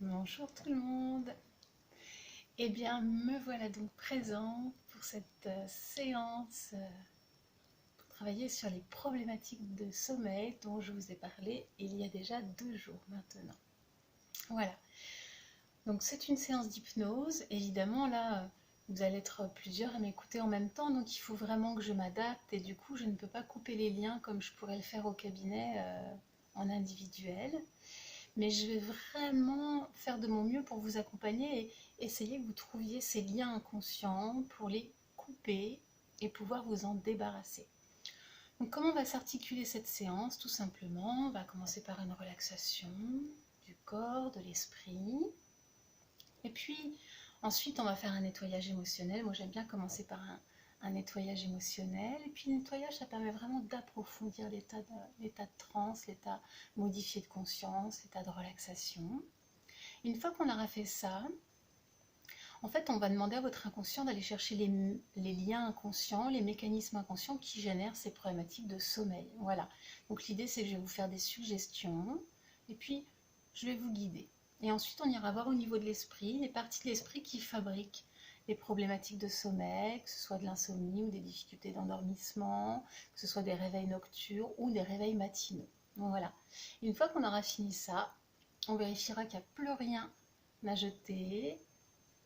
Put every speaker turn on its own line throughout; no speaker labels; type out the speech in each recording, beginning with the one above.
Bonjour tout le monde. Eh bien, me voilà donc présente pour cette séance pour travailler sur les problématiques de sommeil dont je vous ai parlé il y a déjà 2 jours maintenant. Voilà. Donc c'est une séance d'hypnose. Évidemment, là, vous allez être plusieurs à m'écouter en même temps, donc il faut vraiment que je m'adapte et du coup, je ne peux pas couper les liens comme je pourrais le faire au cabinet en individuel. Mais je vais vraiment faire de mon mieux pour vous accompagner et essayer que vous trouviez ces liens inconscients pour les couper et pouvoir vous en débarrasser. Donc comment va s'articuler cette séance? Tout simplement, on va commencer par une relaxation du corps, de l'esprit. Et puis ensuite, on va faire un nettoyage émotionnel. Moi, j'aime bien commencer par un nettoyage émotionnel. Et puis le nettoyage, ça permet vraiment d'approfondir l'état de transe, l'état modifié de conscience, l'état de relaxation. Une fois qu'on aura fait ça, en fait, on va demander à votre inconscient d'aller chercher les liens inconscients, les mécanismes inconscients qui génèrent ces problématiques de sommeil. Voilà. Donc l'idée, c'est que je vais vous faire des suggestions et puis je vais vous guider. Et ensuite, on ira voir au niveau de l'esprit, les parties de l'esprit qui fabriquent les problématiques de sommeil, que ce soit de l'insomnie ou des difficultés d'endormissement, que ce soit des réveils nocturnes ou des réveils matinaux. Donc voilà. Une fois qu'on aura fini ça, on vérifiera qu'il n'y a plus rien à jeter.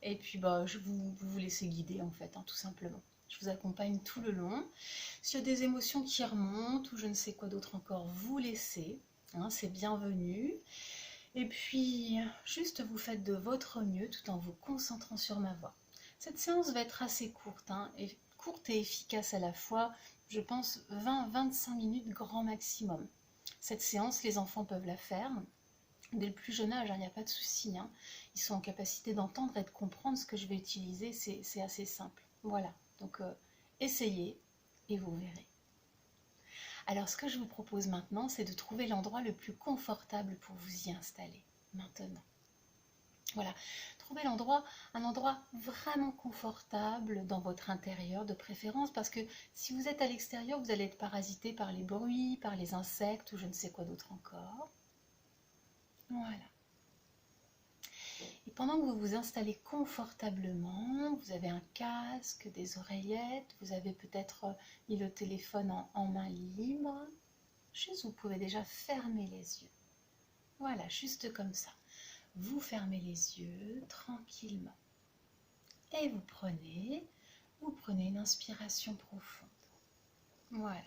Et puis vous laissez guider en fait, tout simplement. Je vous accompagne tout le long. S'il y a des émotions qui remontent ou je ne sais quoi d'autre encore, vous laissez. C'est bienvenu. Et puis, juste vous faites de votre mieux tout en vous concentrant sur ma voix. Cette séance va être assez courte, courte et efficace à la fois. Je pense 20-25 minutes grand maximum. Cette séance, les enfants peuvent la faire. Dès le plus jeune âge, il n'y a pas de souci. Ils sont en capacité d'entendre et de comprendre ce que je vais utiliser. C'est assez simple. Voilà. Donc, essayez et vous verrez. Alors, ce que je vous propose maintenant, c'est de trouver l'endroit le plus confortable pour vous y installer. Maintenant. Voilà. Trouvez un endroit vraiment confortable dans votre intérieur de préférence, parce que si vous êtes à l'extérieur, vous allez être parasité par les bruits, par les insectes ou je ne sais quoi d'autre encore. Voilà. Et pendant que vous vous installez confortablement, vous avez un casque, des oreillettes, vous avez peut-être mis le téléphone en main libre. Juste, vous pouvez déjà fermer les yeux. Voilà, juste comme ça. Vous fermez les yeux tranquillement. Et vous prenez une inspiration profonde. Voilà.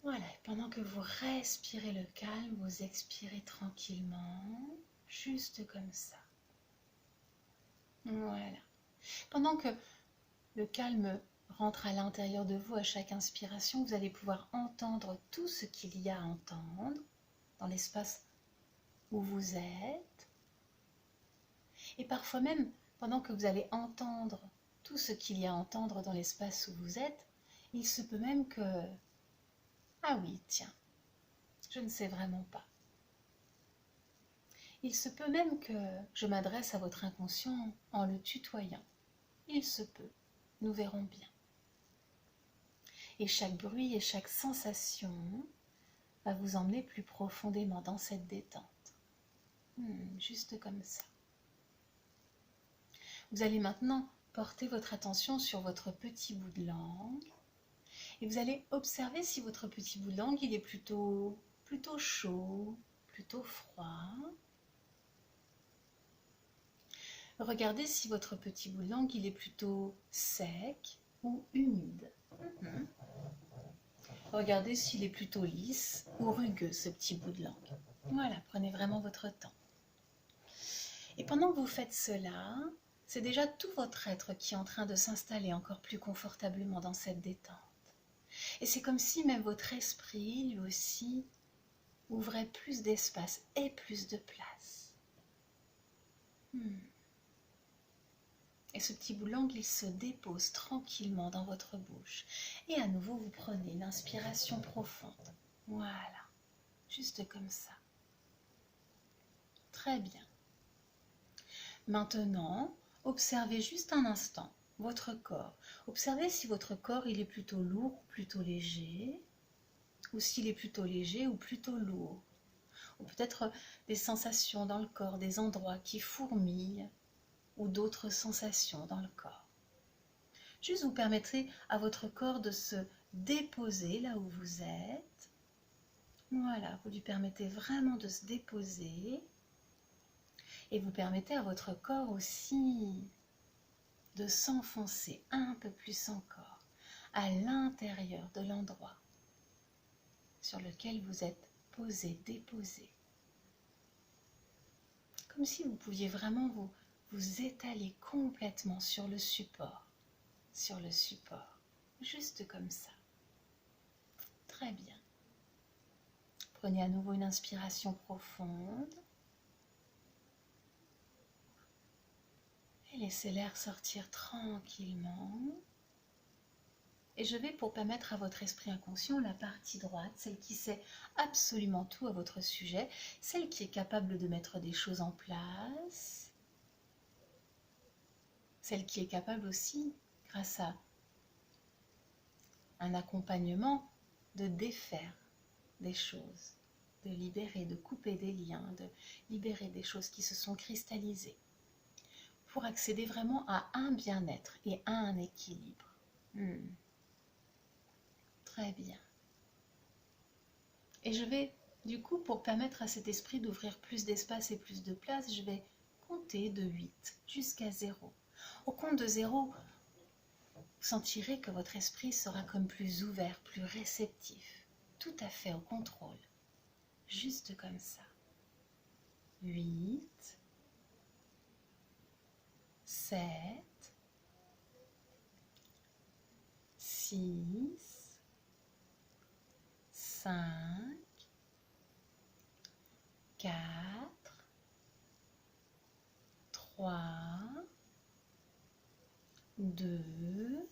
Voilà, et pendant que vous respirez le calme, vous expirez tranquillement, juste comme ça. Voilà. Pendant que le calme rentre à l'intérieur de vous à chaque inspiration, vous allez pouvoir entendre tout ce qu'il y a à entendre dans l'espace où vous êtes. Et parfois même, pendant que vous allez entendre tout ce qu'il y a à entendre dans l'espace où vous êtes, il se peut même que... Ah oui, tiens, je ne sais vraiment pas. Il se peut même que je m'adresse à votre inconscient en le tutoyant. Il se peut, nous verrons bien. Et chaque bruit et chaque sensation va vous emmener plus profondément dans cette détente. Juste comme ça. Vous allez maintenant porter votre attention sur votre petit bout de langue et vous allez observer si votre petit bout de langue il est plutôt chaud, plutôt froid. Regardez si votre petit bout de langue il est plutôt sec ou humide. Regardez s'il est plutôt lisse ou rugueux, ce petit bout de langue. Voilà, prenez vraiment votre temps. Et pendant que vous faites cela, c'est déjà tout votre être qui est en train de s'installer encore plus confortablement dans cette détente. Et c'est comme si même votre esprit, lui aussi, ouvrait plus d'espace et plus de place. Et ce petit bout de langue, il se dépose tranquillement dans votre bouche. Et à nouveau, vous prenez une inspiration profonde. Voilà, juste comme ça. Très bien. Maintenant, observez juste un instant votre corps. Observez si votre corps il est plutôt lourd ou plutôt léger. ou s'il est plutôt léger ou plutôt lourd, ou peut-être des sensations dans le corps, des endroits qui fourmillent, ou d'autres sensations dans le corps. Juste vous permettrez à votre corps de se déposer là où vous êtes. Voilà, vous lui permettez vraiment de se déposer et vous permettez à votre corps aussi de s'enfoncer un peu plus encore à l'intérieur de l'endroit sur lequel vous êtes posé, déposé. Comme si vous pouviez vraiment vous étaler complètement sur le support, juste comme ça. Très bien. Prenez à nouveau une inspiration profonde et laissez l'air sortir tranquillement. Et je vais, pour permettre à votre esprit inconscient, la partie droite, celle qui sait absolument tout à votre sujet, celle qui est capable de mettre des choses en place, celle qui est capable aussi, grâce à un accompagnement, de défaire des choses, de libérer, de couper des liens, de libérer des choses qui se sont cristallisées, pour accéder vraiment à un bien-être et à un équilibre. Très bien. Et je vais, du coup, pour permettre à cet esprit d'ouvrir plus d'espace et plus de place, je vais compter de 8 jusqu'à 0. Au compte de 0, vous sentirez que votre esprit sera comme plus ouvert, plus réceptif, tout à fait au contrôle. Juste comme ça. 8, 7, 6, 5, 4, 3, 2,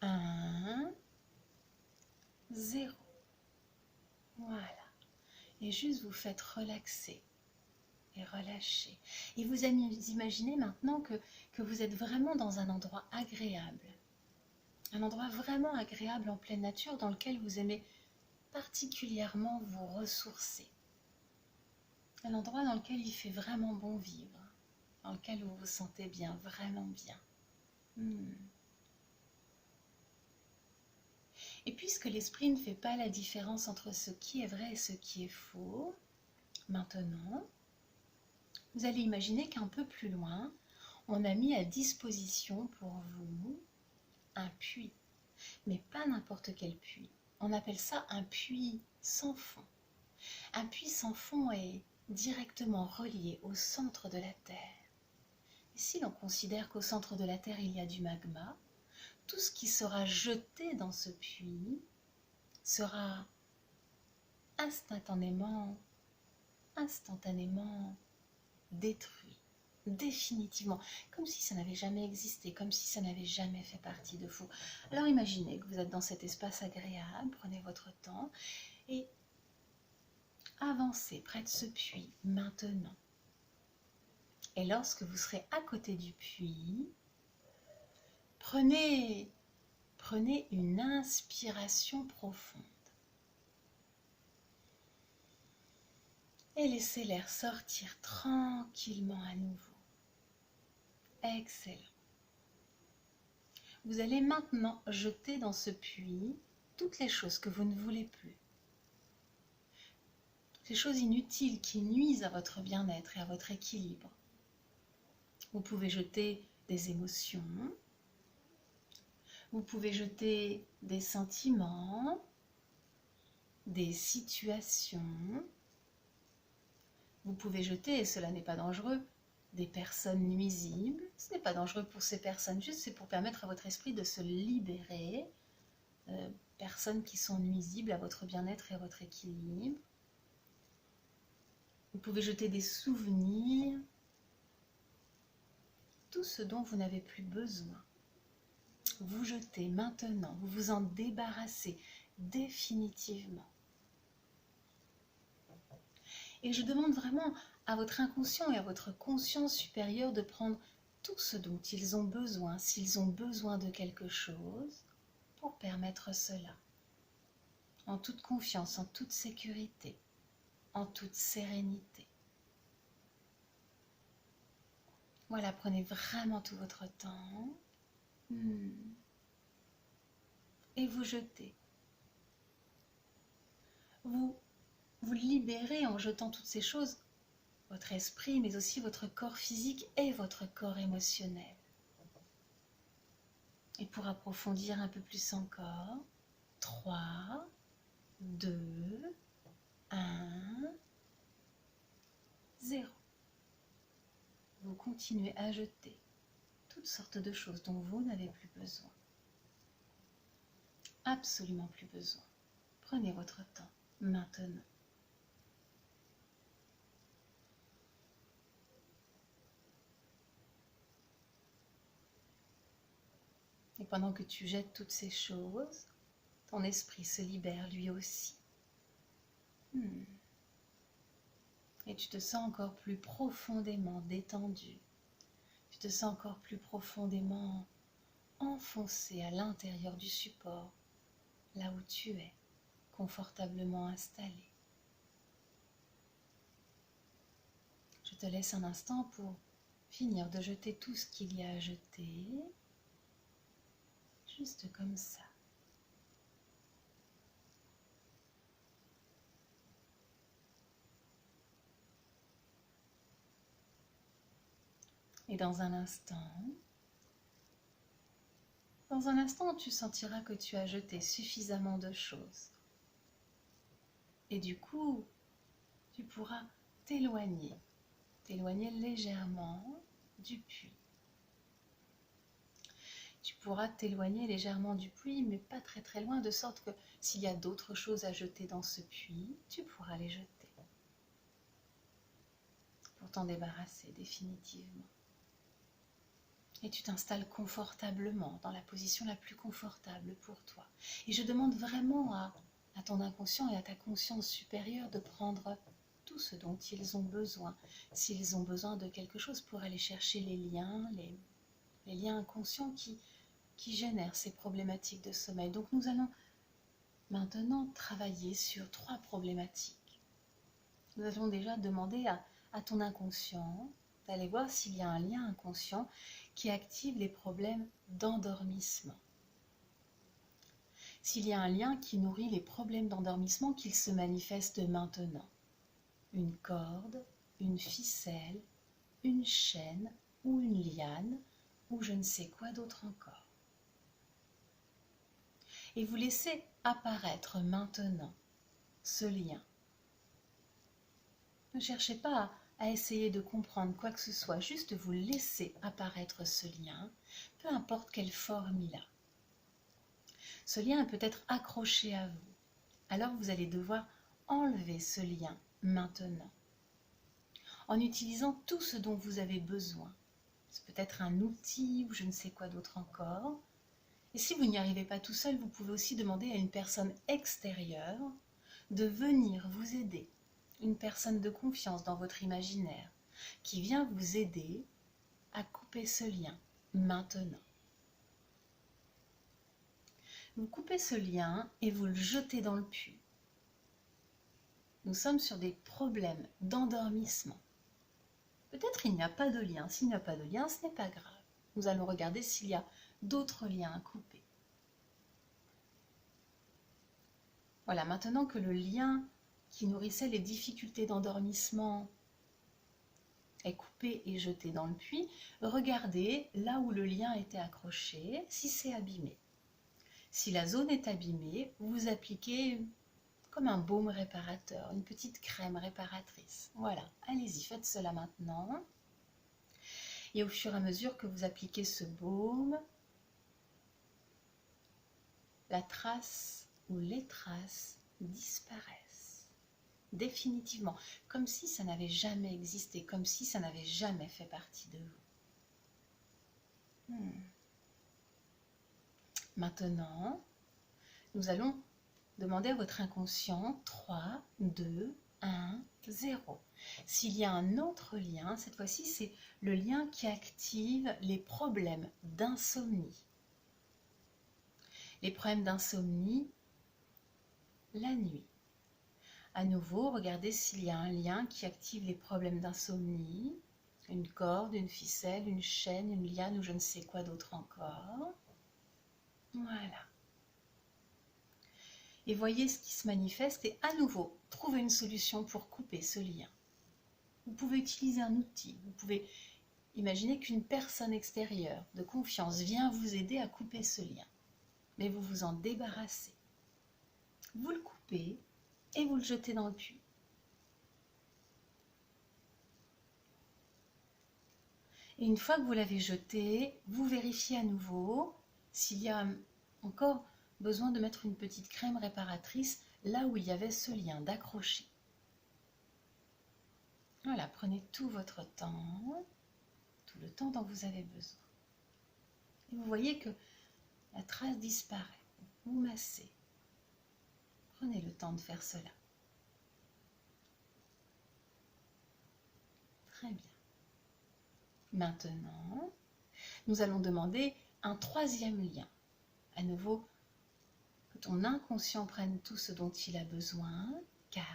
1, 0. Voilà. Et juste vous faites relaxer et relâcher. Et vous imaginez maintenant que vous êtes vraiment dans un endroit agréable. Un endroit vraiment agréable en pleine nature dans lequel vous aimez particulièrement vous ressourcer. Un endroit dans lequel il fait vraiment bon vivre, dans lequel vous vous sentez bien, vraiment bien. Et puisque l'esprit ne fait pas la différence entre ce qui est vrai et ce qui est faux, maintenant, vous allez imaginer qu'un peu plus loin, on a mis à disposition pour vous un puits, mais pas n'importe quel puits. On appelle ça un puits sans fond. Un puits sans fond est directement relié au centre de la Terre. Et si l'on considère qu'au centre de la Terre il y a du magma, tout ce qui sera jeté dans ce puits sera instantanément détruit, définitivement, comme si ça n'avait jamais existé, comme si ça n'avait jamais fait partie de vous. Alors imaginez que vous êtes dans cet espace agréable, prenez votre temps et avancez près de ce puits maintenant. Et lorsque vous serez à côté du puits, prenez une inspiration profonde. Et laissez l'air sortir tranquillement à nouveau. Excellent. Vous allez maintenant jeter dans ce puits toutes les choses que vous ne voulez plus. Toutes les choses inutiles qui nuisent à votre bien-être et à votre équilibre. Vous pouvez jeter des émotions. Vous pouvez jeter des sentiments, des situations. Vous pouvez jeter, et cela n'est pas dangereux, des personnes nuisibles. Ce n'est pas dangereux pour ces personnes, juste c'est pour permettre à votre esprit de se libérer. Personnes qui sont nuisibles à votre bien-être et à votre équilibre. Vous pouvez jeter des souvenirs, tout ce dont vous n'avez plus besoin. Vous jetez maintenant, vous vous en débarrassez définitivement. Et je demande vraiment à votre inconscient et à votre conscience supérieure de prendre tout ce dont ils ont besoin, s'ils ont besoin de quelque chose, pour permettre cela. en toute confiance, en toute sécurité, en toute sérénité. Voilà, prenez vraiment tout votre temps. Et vous jetez. Vous libérez en jetant toutes ces choses, votre esprit, mais aussi votre corps physique et votre corps émotionnel. Et pour approfondir un peu plus encore, 3, 2, 1, 0. Vous continuez à jeter toutes sortes de choses dont vous n'avez plus besoin. Absolument plus besoin. Prenez votre temps, maintenant. Et pendant que tu jettes toutes ces choses, ton esprit se libère lui aussi. Et tu te sens encore plus profondément détendu. Tu te sens encore plus profondément enfoncé à l'intérieur du support, là où tu es, confortablement installé. Je te laisse un instant pour finir de jeter tout ce qu'il y a à jeter, juste comme ça. Et dans un instant, tu sentiras que tu as jeté suffisamment de choses. Et du coup, tu pourras t'éloigner légèrement du puits. Tu pourras t'éloigner légèrement du puits, mais pas très très loin, de sorte que s'il y a d'autres choses à jeter dans ce puits, tu pourras les jeter. Pour t'en débarrasser définitivement. Et tu t'installes confortablement, dans la position la plus confortable pour toi. Et je demande vraiment à ton inconscient et à ta conscience supérieure de prendre tout ce dont ils ont besoin. S'ils ont besoin de quelque chose pour aller chercher les liens inconscients qui génèrent ces problématiques de sommeil. Donc nous allons maintenant travailler sur 3 problématiques. Nous allons déjà demander à ton inconscient d'aller voir s'il y a un lien inconscient qui active les problèmes d'endormissement. S'il y a un lien qui nourrit les problèmes d'endormissement, qu'il se manifeste maintenant. Une corde, une ficelle, une chaîne ou une liane, ou je ne sais quoi d'autre encore. Et vous laissez apparaître maintenant ce lien. Ne cherchez pas à essayer de comprendre quoi que ce soit, juste vous laissez apparaître ce lien, peu importe quelle forme il a. Ce lien peut être accroché à vous, alors vous allez devoir enlever ce lien maintenant, en utilisant tout ce dont vous avez besoin. C'est peut-être un outil ou je ne sais quoi d'autre encore. Et si vous n'y arrivez pas tout seul, vous pouvez aussi demander à une personne extérieure de venir vous aider. Une personne de confiance dans votre imaginaire qui vient vous aider à couper ce lien maintenant. Vous coupez ce lien et vous le jetez dans le puits. Nous sommes sur des problèmes d'endormissement. Peut-être il n'y a pas de lien. S'il n'y a pas de lien, ce n'est pas grave. Nous allons regarder s'il y a d'autres liens à couper. Voilà, maintenant que le lien qui nourrissait les difficultés d'endormissement est coupé et jeté dans le puits, regardez là où le lien était accroché, si c'est abîmé. Si la zone est abîmée, vous appliquez comme un baume réparateur, une petite crème réparatrice. Voilà, allez-y, faites cela maintenant. Et au fur et à mesure que vous appliquez ce baume, la trace ou les traces disparaissent définitivement, comme si ça n'avait jamais existé, comme si ça n'avait jamais fait partie de vous. Maintenant, nous allons demander à votre inconscient 3, 2, 1, 0. S'il y a un autre lien, cette fois-ci, c'est le lien qui active les problèmes d'insomnie. Les problèmes d'insomnie, la nuit. À nouveau, regardez s'il y a un lien qui active les problèmes d'insomnie, une corde, une ficelle, une chaîne, une liane ou je ne sais quoi d'autre encore. Voilà. Et voyez ce qui se manifeste et à nouveau, trouvez une solution pour couper ce lien. Vous pouvez utiliser un outil, vous pouvez imaginer qu'une personne extérieure de confiance vient vous aider à couper ce lien. Mais vous vous en débarrassez. Vous le coupez et vous le jetez dans le puits. Et une fois que vous l'avez jeté, vous vérifiez à nouveau s'il y a encore besoin de mettre une petite crème réparatrice là où il y avait ce lien, d'accrocher. Voilà, prenez tout votre temps, tout le temps dont vous avez besoin. Et vous voyez que la trace disparaît. Vous massez. Prenez le temps de faire cela. Très bien. Maintenant, nous allons demander un troisième lien. À nouveau, que ton inconscient prenne tout ce dont il a besoin. 4,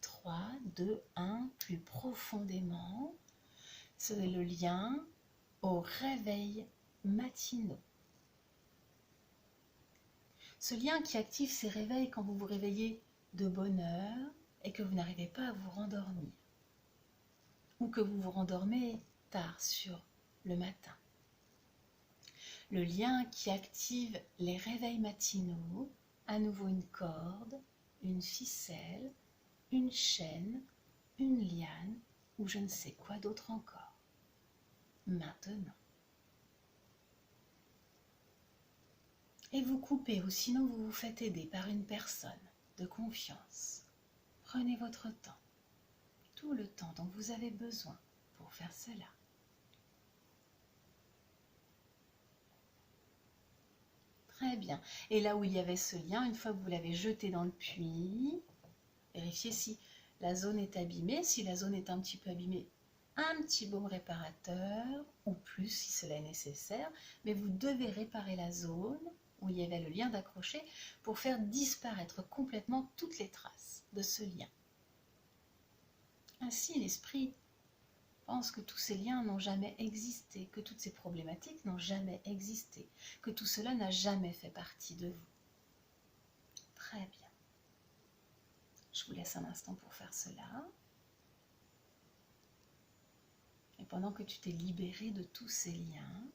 3, 2, 1, plus profondément. C'est le lien au réveil matinaux. Ce lien qui active ces réveils quand vous vous réveillez de bonne heure et que vous n'arrivez pas à vous rendormir. Ou que vous vous rendormez tard sur le matin. Le lien qui active les réveils matinaux, à nouveau une corde, une ficelle, une chaîne, une liane ou je ne sais quoi d'autre encore. Maintenant. Et vous coupez ou sinon vous vous faites aider par une personne de confiance. Prenez votre temps, tout le temps dont vous avez besoin pour faire cela. Très bien. Et là où il y avait ce lien, une fois que vous l'avez jeté dans le puits, vérifiez si la zone est abîmée. Si la zone est un petit peu abîmée, un petit baume réparateur, ou plus si cela est nécessaire. Mais vous devez réparer la zone où il y avait le lien d'accroché pour faire disparaître complètement toutes les traces de ce lien. Ainsi, l'esprit pense que tous ces liens n'ont jamais existé, que toutes ces problématiques n'ont jamais existé, que tout cela n'a jamais fait partie de vous. Très bien. Je vous laisse un instant pour faire cela. Et pendant que tu t'es libéré de tous ces liens,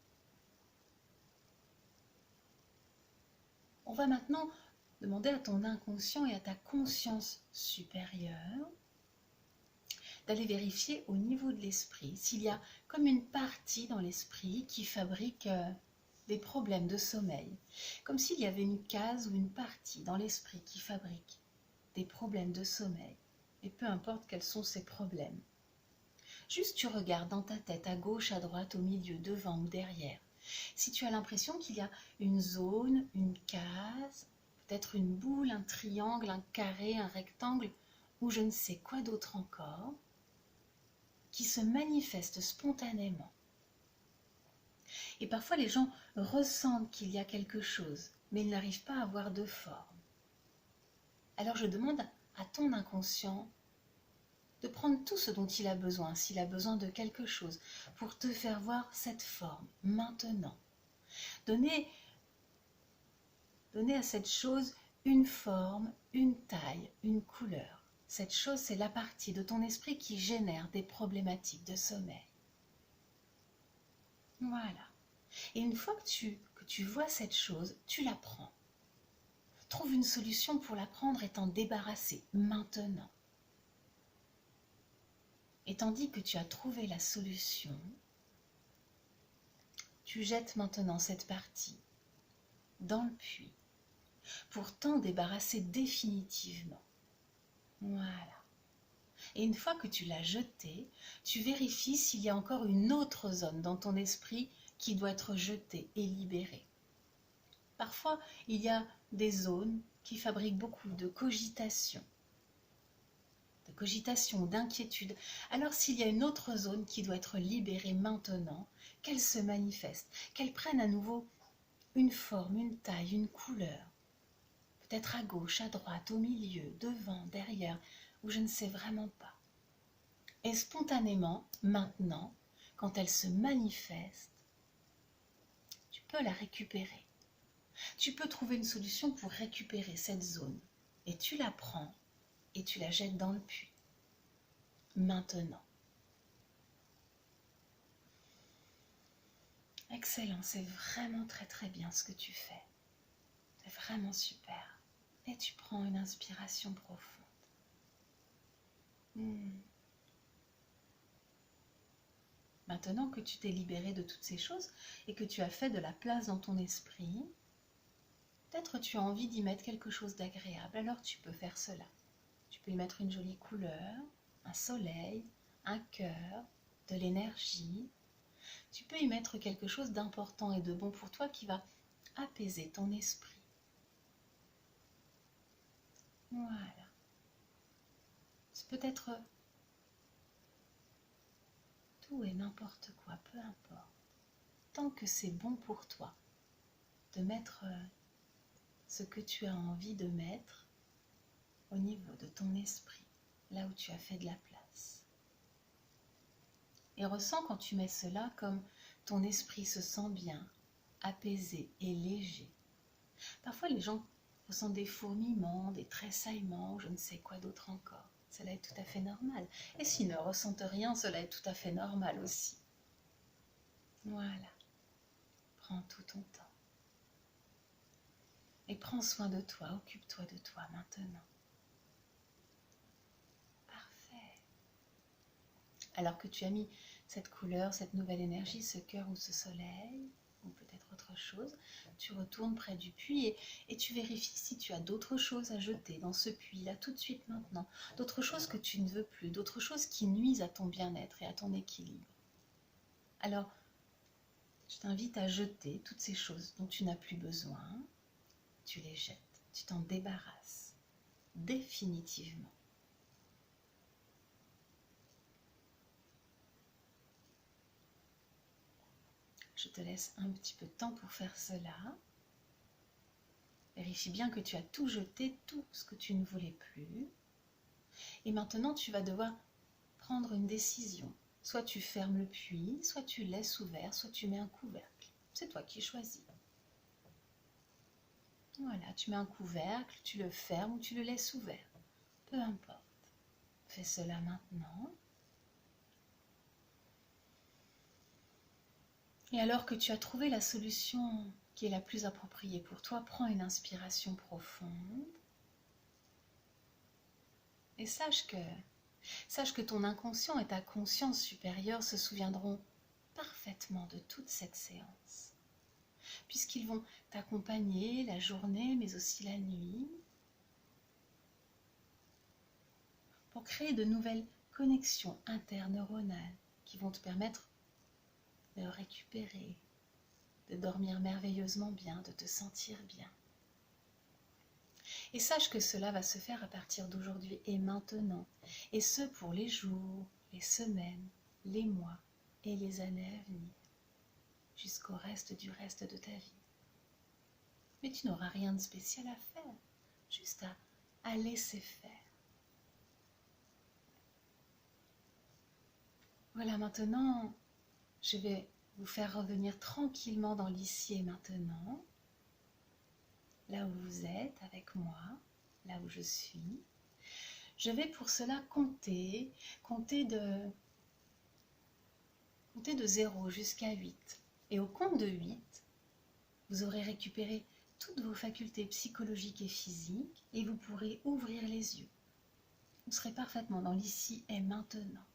on va maintenant demander à ton inconscient et à ta conscience supérieure d'aller vérifier au niveau de l'esprit s'il y a comme une partie dans l'esprit qui fabrique des problèmes de sommeil. Comme s'il y avait une case ou une partie dans l'esprit qui fabrique des problèmes de sommeil. Et peu importe quels sont ces problèmes. Juste tu regardes dans ta tête, à gauche, à droite, au milieu, devant ou derrière. Si tu as l'impression qu'il y a une zone, une case, peut-être une boule, un triangle, un carré, un rectangle, ou je ne sais quoi d'autre encore, qui se manifeste spontanément. Et parfois les gens ressentent qu'il y a quelque chose, mais ils n'arrivent pas à avoir de forme. Alors je demande à ton inconscient de prendre tout ce dont il a besoin, s'il a besoin de quelque chose, pour te faire voir cette forme, maintenant. Donnez à cette chose une forme, une taille, une couleur. Cette chose, c'est la partie de ton esprit qui génère des problématiques de sommeil. Voilà. Et une fois que tu vois cette chose, tu la prends. Trouve une solution pour la prendre et t'en débarrasser maintenant. Et tandis que tu as trouvé la solution, tu jettes maintenant cette partie dans le puits pour t'en débarrasser définitivement. Voilà. Et une fois que tu l'as jetée, tu vérifies s'il y a encore une autre zone dans ton esprit qui doit être jetée et libérée. Parfois, il y a des zones qui fabriquent beaucoup de cogitation, d'inquiétude. Alors s'il y a une autre zone qui doit être libérée maintenant, qu'elle se manifeste, qu'elle prenne à nouveau une forme, une taille, une couleur. peut-être à gauche, à droite, au milieu, devant, derrière, ou je ne sais vraiment pas. Et spontanément, maintenant, quand elle se manifeste, tu peux la récupérer. Tu peux trouver une solution pour récupérer cette zone. Et tu la prends et tu la jettes dans le puits. Maintenant. Excellent, c'est vraiment très très bien ce que tu fais. C'est vraiment super. Et tu prends une inspiration profonde. Maintenant que tu t'es libéré de toutes ces choses et que tu as fait de la place dans ton esprit, peut-être tu as envie d'y mettre quelque chose d'agréable, alors tu peux faire cela. Tu peux y mettre une jolie couleur, un soleil, un cœur, de l'énergie. Tu peux y mettre quelque chose d'important et de bon pour toi qui va apaiser ton esprit. Voilà. C'est peut-être tout et n'importe quoi, peu importe. Tant que c'est bon pour toi de mettre ce que tu as envie de mettre au niveau de ton esprit, là où tu as fait de la place. Et ressens quand tu mets cela comme ton esprit se sent bien, apaisé et léger. Parfois les gens ressentent des fourmillements, des tressaillements, je ne sais quoi d'autre encore. Cela est tout à fait normal. Et s'ils ne ressentent rien, cela est tout à fait normal aussi. Voilà. Prends tout ton temps. Et prends soin de toi, occupe-toi de toi maintenant. Parfait. Alors que tu as mis cette couleur, cette nouvelle énergie, ce cœur ou ce soleil, ou peut-être autre chose, tu retournes près du puits et tu vérifies si tu as d'autres choses à jeter dans ce puits-là tout de suite maintenant, d'autres choses que tu ne veux plus, d'autres choses qui nuisent à ton bien-être et à ton équilibre. Alors, je t'invite à jeter toutes ces choses dont tu n'as plus besoin, tu les jettes, tu t'en débarrasses définitivement. Je te laisse un petit peu de temps pour faire cela. Vérifie bien que tu as tout jeté, tout ce que tu ne voulais plus. Et maintenant, tu vas devoir prendre une décision. Soit tu fermes le puits, soit tu laisses ouvert, soit tu mets un couvercle. C'est toi qui choisis. Voilà, tu mets un couvercle, tu le fermes ou tu le laisses ouvert. Peu importe. Fais cela maintenant. Et alors que tu as trouvé la solution qui est la plus appropriée pour toi, prends une inspiration profonde. Et sache que ton inconscient et ta conscience supérieure se souviendront parfaitement de toute cette séance, puisqu'ils vont t'accompagner la journée, mais aussi la nuit, pour créer de nouvelles connexions interneuronales qui vont te permettre de récupérer, de dormir merveilleusement bien, de te sentir bien. Et sache que cela va se faire à partir d'aujourd'hui et maintenant, et ce pour les jours, les semaines, les mois et les années à venir, jusqu'au reste de ta vie. Mais tu n'auras rien de spécial à faire, juste à laisser faire. Voilà, maintenant, je vais vous faire revenir tranquillement dans l'ici et maintenant, là où vous êtes avec moi, là où je suis. Je vais pour cela compter de 0 jusqu'à 8. Et au compte de 8, vous aurez récupéré toutes vos facultés psychologiques et physiques et vous pourrez ouvrir les yeux. Vous serez parfaitement dans l'ici et maintenant.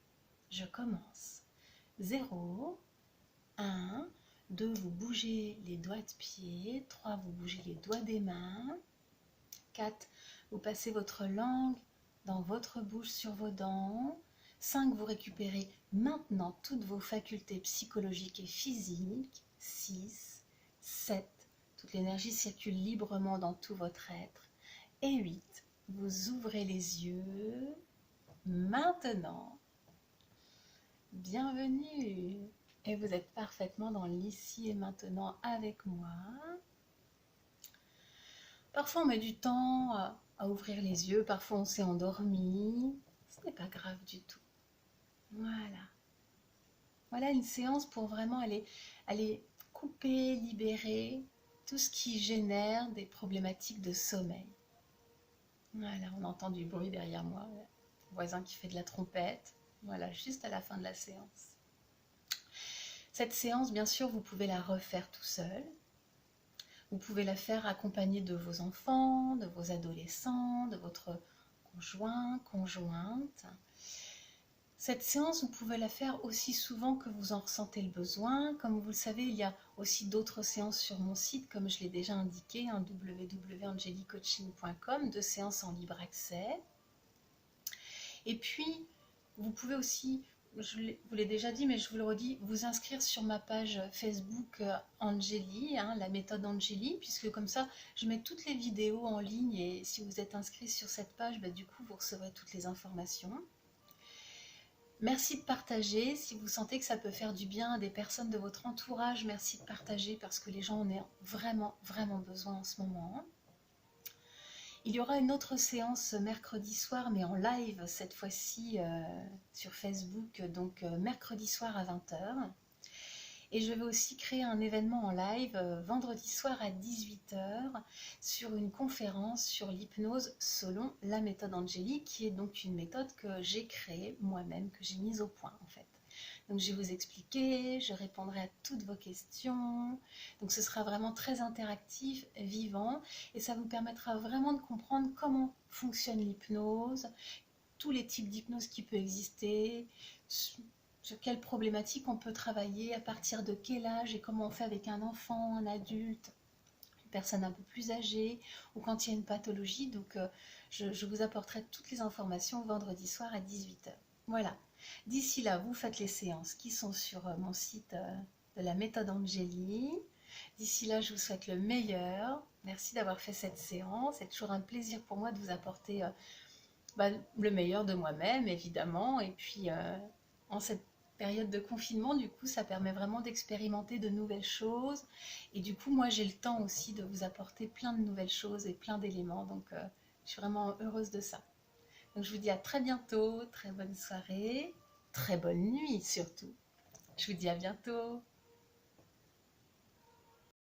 Je commence. 0, 1, 2, vous bougez les doigts de pied. 3, vous bougez les doigts des mains. 4, vous passez votre langue dans votre bouche sur vos dents. 5, vous récupérez maintenant toutes vos facultés psychologiques et physiques. 6, 7, toute l'énergie circule librement dans tout votre être. Et 8, vous ouvrez les yeux. Maintenant, bienvenue. Et vous êtes parfaitement dans l'ici et maintenant avec moi. Parfois on met du temps à ouvrir les yeux, parfois on s'est endormi. Ce n'est pas grave du tout. Voilà. Voilà une séance pour vraiment aller couper, libérer tout ce qui génère des problématiques de sommeil. Voilà, on entend du bruit derrière moi, le voisin qui fait de la trompette. Voilà, juste à la fin de la séance. Cette séance, bien sûr, vous pouvez la refaire tout seul. Vous pouvez la faire accompagnée de vos enfants, de vos adolescents, de votre conjoint, conjointe. Cette séance, vous pouvez la faire aussi souvent que vous en ressentez le besoin. Comme vous le savez, il y a aussi d'autres séances sur mon site, comme je l'ai déjà indiqué, www.angelicoaching.com, 2 séances en libre accès. Et puis, vous pouvez aussi, vous l'ai déjà dit, mais je vous le redis, vous inscrire sur ma page Facebook Angélie, la méthode Angélie, puisque comme ça, je mets toutes les vidéos en ligne et si vous êtes inscrit sur cette page, du coup, vous recevrez toutes les informations. Merci de partager, si vous sentez que ça peut faire du bien à des personnes de votre entourage, merci de partager parce que les gens en ont vraiment, vraiment besoin en ce moment. Il y aura une autre séance mercredi soir, mais en live cette fois-ci sur Facebook, donc mercredi soir à 20h. Et je vais aussi créer un événement en live vendredi soir à 18h sur une conférence sur l'hypnose selon la méthode Angélie, qui est donc une méthode que j'ai créée moi-même, que j'ai mise au point en fait. Donc je vais vous expliquer, je répondrai à toutes vos questions. Donc ce sera vraiment très interactif, vivant, et ça vous permettra vraiment de comprendre comment fonctionne l'hypnose, tous les types d'hypnose qui peuvent exister, sur quelles problématiques on peut travailler, à partir de quel âge et comment on fait avec un enfant, un adulte, une personne un peu plus âgée, ou quand il y a une pathologie. Donc je vous apporterai toutes les informations vendredi soir à 18h. Voilà. D'ici là, vous faites les séances qui sont sur mon site de la méthode Angélie. D'ici là, je vous souhaite le meilleur. Merci d'avoir fait cette séance. C'est toujours un plaisir pour moi de vous apporter le meilleur de moi-même, évidemment. Et puis, en cette période de confinement, du coup, ça permet vraiment d'expérimenter de nouvelles choses. Et du coup, moi, j'ai le temps aussi de vous apporter plein de nouvelles choses et plein d'éléments. Donc, je suis vraiment heureuse de ça. Donc je vous dis à très bientôt, très bonne soirée, très bonne nuit surtout. Je vous dis à bientôt.